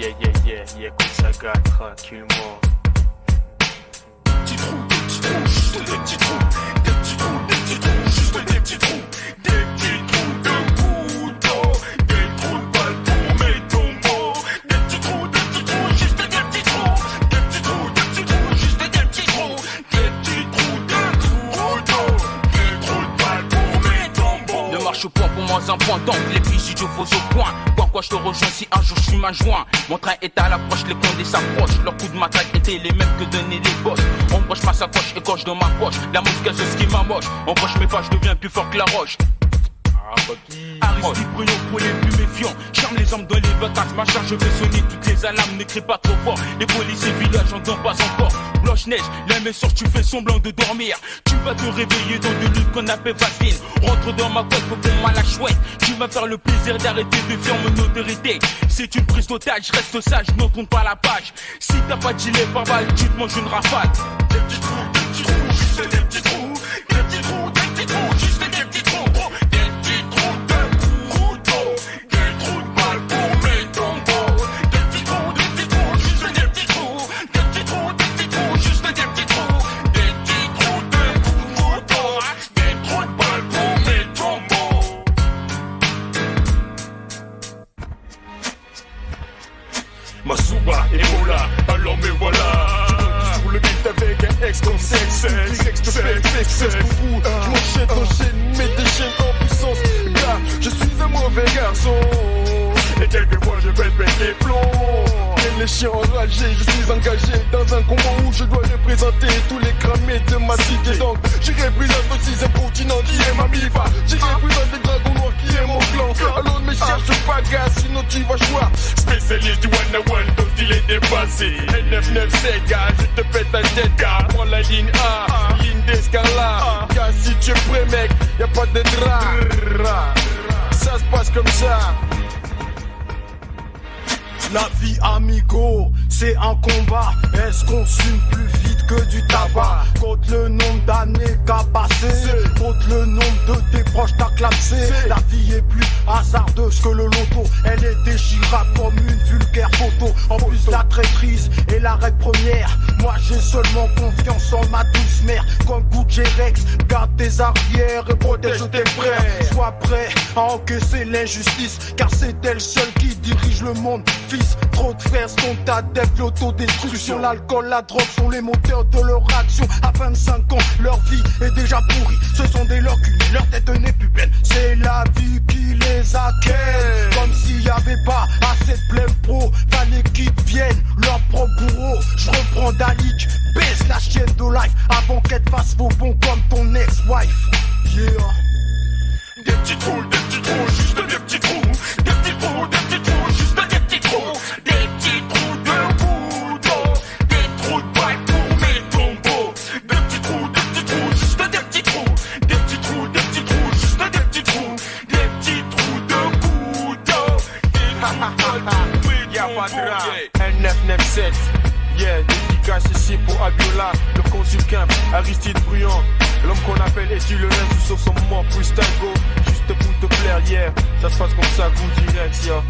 yeah, Gonzaga, tranquillement. Petits trous, juste des petits trous. Des petits trous, juste des petits trous. Des petits trous de couteau. Des trous de balles pour mes tombeaux. Des petits trous, juste des petits trous. Des petits trous, juste des petits trous. Des petits trous de couteau. Des trous de balles pour mes tombeaux. Ne marche pas pour moi un point d'angle, les pistes je vaux au point. Pourquoi je te rejoins si un jour je suis ma joint? Mon train est à l'approche, les condés s'approchent. Leur coup de matraque était les mêmes que donner les boss. On broche ma sacoche et coche dans ma poche. La mousse gazeuse ce qui m'amoche. On broche mes pas, je deviens plus fort que la roche. Aristide Bruno pour les plus méfiants. Charme les hommes dans les vacances. Ma charge, je vais sonner toutes les alarmes. Ne crie pas trop fort. Les policiers villages j'entends pas encore. Blanche-Neige, la message, tu fais semblant de dormir. Tu vas te réveiller dans de l'huile qu'on appelle vaseline. Rentre dans ma boîte, faut pour moi la chouette. Tu vas faire le plaisir d'arrêter de faire mon autorité. C'est une prise d'otage, reste sage, ne tourne pas la page. Si t'as pas de gilet par balle, tu te manges une rafale. Des petits trous, juste des petits trous. Des petits trous, juste des petits trous. Des petits trous de couteau. Des trous de balles pour mes tombeaux. Des petits trous, juste des petits trous. Des petits trous, juste des petits trous. Des petits trous de couteau. Des trous de balles pour mes tombeaux. Masuba et Mola, alors me voilà. Sur le beat avec un ex comme sexe. Direct, je te fais flex, pour vous. J'enchaîne mes déchaînes en puissance. Gars, je suis un mauvais garçon. Et quelquefois je pète les plombs. Et les chiens enragés, je suis engagé dans un combat où je dois représenter tous les cramés de ma cité. Donc, j'y représente aussi un continent qui est ma mifa. J'y représente les dragons noirs qui est mon clan. Alors ne me cherche pas, gars, sinon tu vas choir. Spécialiste du one-on-one, ton style est dépassé. N997, gars, je te pète la tête, gars. Prends la ligne A, ligne d'escalade. Gars, si tu es prêt, mec, y'a pas de drap. Ça se passe comme ça. La vie amigo, c'est un combat. Elle se consume plus vite que du tabac. Compte le nombre d'années qu'a passé, compte le nombre de tes proches t'as clapsé. La vie est plus hasardeuse que le loto. Elle est déchirable comme une vulgaire photo. En plus la traîtrise est la règle première. Moi j'ai seulement confiance en ma douce mère. Comme Gucci Rex, garde tes arrières et protège tes frères. Sois prêt à encaisser l'injustice, car c'est elle seule qui dirige le monde. Trop de frères sont adeptes de l'autodestruction. L'alcool, la drogue sont les moteurs de leur action. À 25 ans, leur vie est déjà pourrie. Ce sont des locules, leur tête n'est plus pleine. C'est la vie qui les accueille. Comme s'il n'y avait pas assez de plein pro. Fallait qu'ils deviennent leur propre bourreau. Je reprends Dalik, baisse la chienne de life avant qu'elle fasse faux bon comme ton ex-wife. Yeah. Des petits trous, juste des petits trous. Des petits trous, juste des petits trous. Des petits trous de couteau. Des trous de balles pour mes tombeaux. Des petits trous, juste des petits trous. Des petits trous, juste des petits trous. Des petits trous de couteau. Des trous de balles pour mes Y'a pas de tombeaux. drap. N997. Yeah, dédicace ici pour Abiola, le consulquin, Aristide Bruand. L'homme qu'on appelle Eddie le Lens sur son moment freestyle go. Juste pour te plaire, yeah. Ça se passe comme ça, good direct, yeah.